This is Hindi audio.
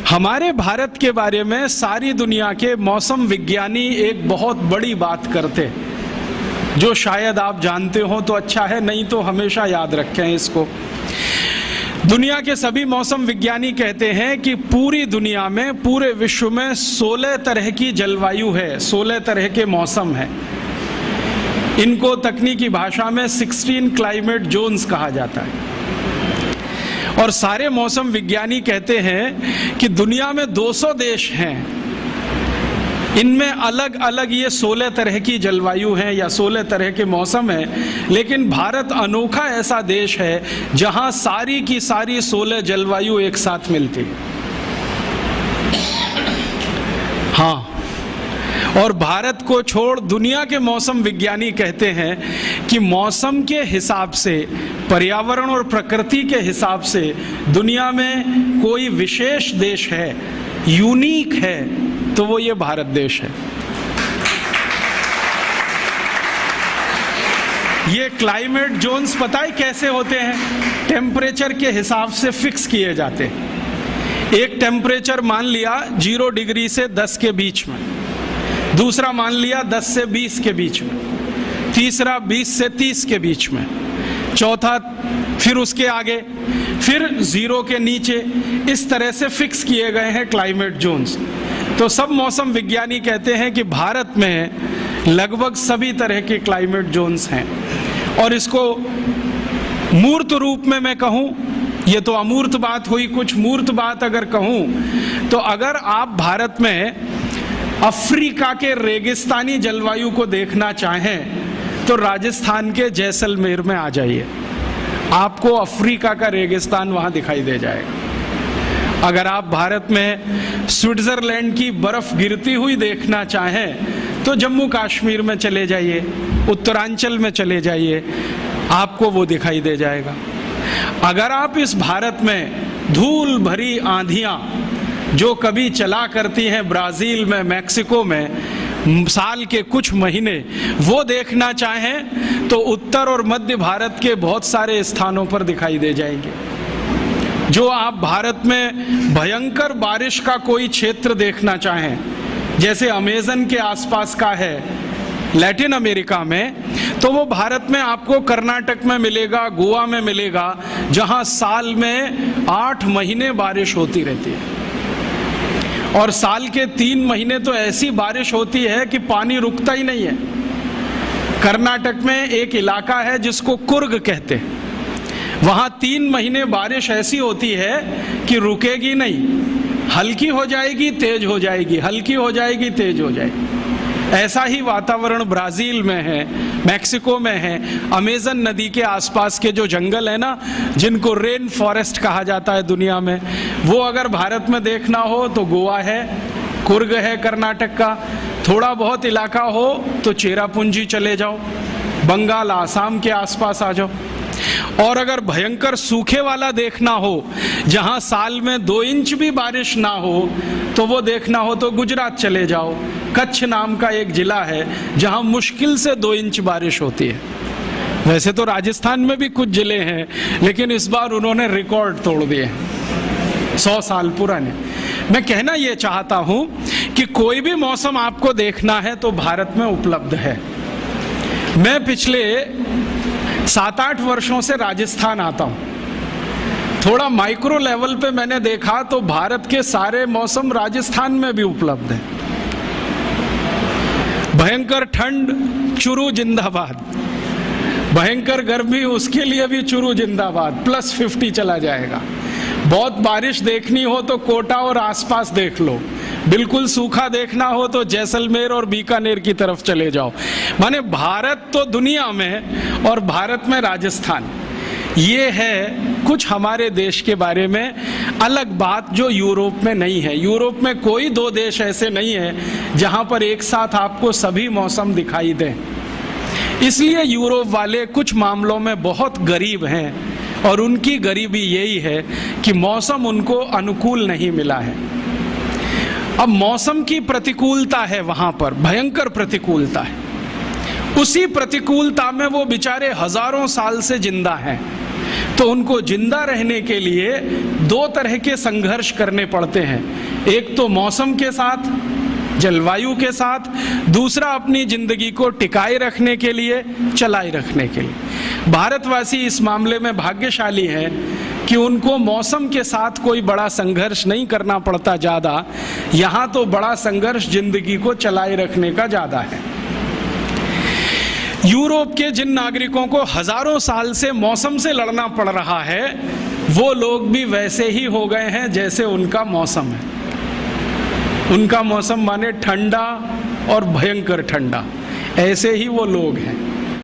हमारे भारत के बारे में सारी दुनिया के मौसम विज्ञानी एक बहुत बड़ी बात करते हैं, जो शायद आप जानते हो तो अच्छा है, नहीं तो हमेशा याद रखें इसको। दुनिया के सभी मौसम विज्ञानी कहते हैं कि पूरी दुनिया में, पूरे विश्व में 16 तरह की जलवायु है, 16 तरह के मौसम है। इनको तकनीकी भाषा में 16 क्लाइमेट जोन्स कहा जाता है। और सारे मौसम विज्ञानी कहते हैं कि दुनिया में 200 देश हैं, इनमें अलग अलग ये 16 तरह की जलवायु है या 16 तरह के मौसम है। लेकिन भारत अनोखा ऐसा देश है जहां सारी की सारी 16 जलवायु एक साथ मिलती है। हाँ, और भारत को छोड़ दुनिया के मौसम विज्ञानी कहते हैं कि मौसम के हिसाब से, पर्यावरण और प्रकृति के हिसाब से दुनिया में कोई विशेष देश है, यूनिक है, तो वो ये भारत देश है। ये क्लाइमेट जोन्स पता है कैसे होते हैं? टेम्परेचर के हिसाब से फिक्स किए जाते हैं। एक टेम्परेचर मान लिया 0 डिग्री से 10 के बीच में, दूसरा मान लिया 10 से 20 के बीच में, तीसरा 20 से 30 के बीच में, चौथा फिर उसके आगे, फिर 0 के नीचे। इस तरह से फिक्स किए गए हैं क्लाइमेट जोन्स। तो सब मौसम विज्ञानी कहते हैं कि भारत में लगभग सभी तरह के क्लाइमेट जोन्स हैं। और इसको मूर्त रूप में मैं कहूँ, ये तो अमूर्त बात हुई, कुछ मूर्त बात अगर कहूँ तो अगर आप भारत में अफ्रीका के रेगिस्तानी जलवायु को देखना चाहें तो राजस्थान के जैसलमेर में आ जाइए, आपको अफ्रीका का रेगिस्तान वहां दिखाई दे जाएगा। अगर आप भारत में स्विट्जरलैंड की बर्फ गिरती हुई देखना चाहें तो जम्मू कश्मीर में चले जाइए, उत्तरांचल में चले जाइए, आपको वो दिखाई दे जाएगा। अगर आप इस भारत में धूल भरी आंधियां जो कभी चला करती हैं ब्राजील में, मैक्सिको में, साल के कुछ महीने, वो देखना चाहें तो उत्तर और मध्य भारत के बहुत सारे स्थानों पर दिखाई दे जाएंगे। जो आप भारत में भयंकर बारिश का कोई क्षेत्र देखना चाहें, जैसे अमेज़न के आसपास का है लैटिन अमेरिका में, तो वो भारत में आपको कर्नाटक में मिलेगा, गोवा में मिलेगा, जहां साल में 8 महीने बारिश होती रहती है। और साल के 3 महीने तो ऐसी बारिश होती है कि पानी रुकता ही नहीं है। कर्नाटक में एक इलाका है जिसको कुर्ग कहते हैं, वहां 3 महीने बारिश ऐसी होती है कि रुकेगी नहीं, हल्की हो जाएगी, तेज हो जाएगी, हल्की हो जाएगी, तेज हो जाएगी। ऐसा ही वातावरण ब्राजील में है, मैक्सिको में है, अमेज़न नदी के आसपास के जो जंगल है ना, जिनको रेन फॉरेस्ट कहा जाता है दुनिया में, वो अगर भारत में देखना हो तो गोवा है, कुर्ग है कर्नाटक का, थोड़ा बहुत इलाका हो तो चेरापूंजी चले जाओ, बंगाल, आसाम के आसपास आ जाओ। और अगर भयंकर सूखे वाला देखना हो, जहां साल में 2 इंच भी बारिश ना हो, तो वो देखना हो तो गुजरात चले जाओ। कच्छ नाम का एक जिला है जहां मुश्किल से 2 इंच बारिश होती है। वैसे तो राजस्थान में भी कुछ जिले हैं, लेकिन इस बार उन्होंने रिकॉर्ड तोड़ दिए, 100 साल पुराने। मैं कहना ये चाहता हूं कि कोई भी मौसम आपको देखना है तो भारत में उपलब्ध है। मैं पिछले 7-8 वर्षों से राजस्थान आता हूं। थोड़ा माइक्रो लेवल पे मैंने देखा तो भारत के सारे मौसम राजस्थान में भी उपलब्ध है। भयंकर ठंड, चुरू जिंदाबाद, भयंकर गर्मी, उसके लिए भी चुरू जिंदाबाद, +50 चला जाएगा। बहुत बारिश देखनी हो तो कोटा और आसपास देख लो, बिल्कुल सूखा देखना हो तो जैसलमेर और बीकानेर की तरफ चले जाओ। माने भारत तो दुनिया में और भारत में राजस्थान। ये है कुछ हमारे देश के बारे में अलग बात जो यूरोप में नहीं है। यूरोप में कोई 2 देश ऐसे नहीं है जहां पर एक साथ आपको सभी मौसम दिखाई दें। इसलिए यूरोप वाले कुछ मामलों में बहुत गरीब हैं, और उनकी गरीबी यही है कि मौसम उनको अनुकूल नहीं मिला है। अब मौसम की प्रतिकूलता है वहां पर, भयंकर प्रतिकूलता है। उसी प्रतिकूलता में वो बेचारे हजारों साल से जिंदा हैं। तो उनको जिंदा रहने के लिए दो तरह के संघर्ष करने पड़ते हैं। एक तो मौसम के साथ, जलवायु के साथ, दूसरा अपनी जिंदगी को टिकाए रखने के लिए, चलाए रखने के लिए। भारतवासी इस मामले में भाग्यशाली हैं कि उनको मौसम के साथ कोई बड़ा संघर्ष नहीं करना पड़ता ज्यादा। यहां तो बड़ा संघर्ष जिंदगी को चलाए रखने का ज्यादा है। यूरोप के जिन नागरिकों को हजारों साल से मौसम से लड़ना पड़ रहा है, वो लोग भी वैसे ही हो गए हैं जैसे उनका मौसम है। उनका मौसम माने ठंडा और भयंकर ठंडा, ऐसे ही वो लोग हैं।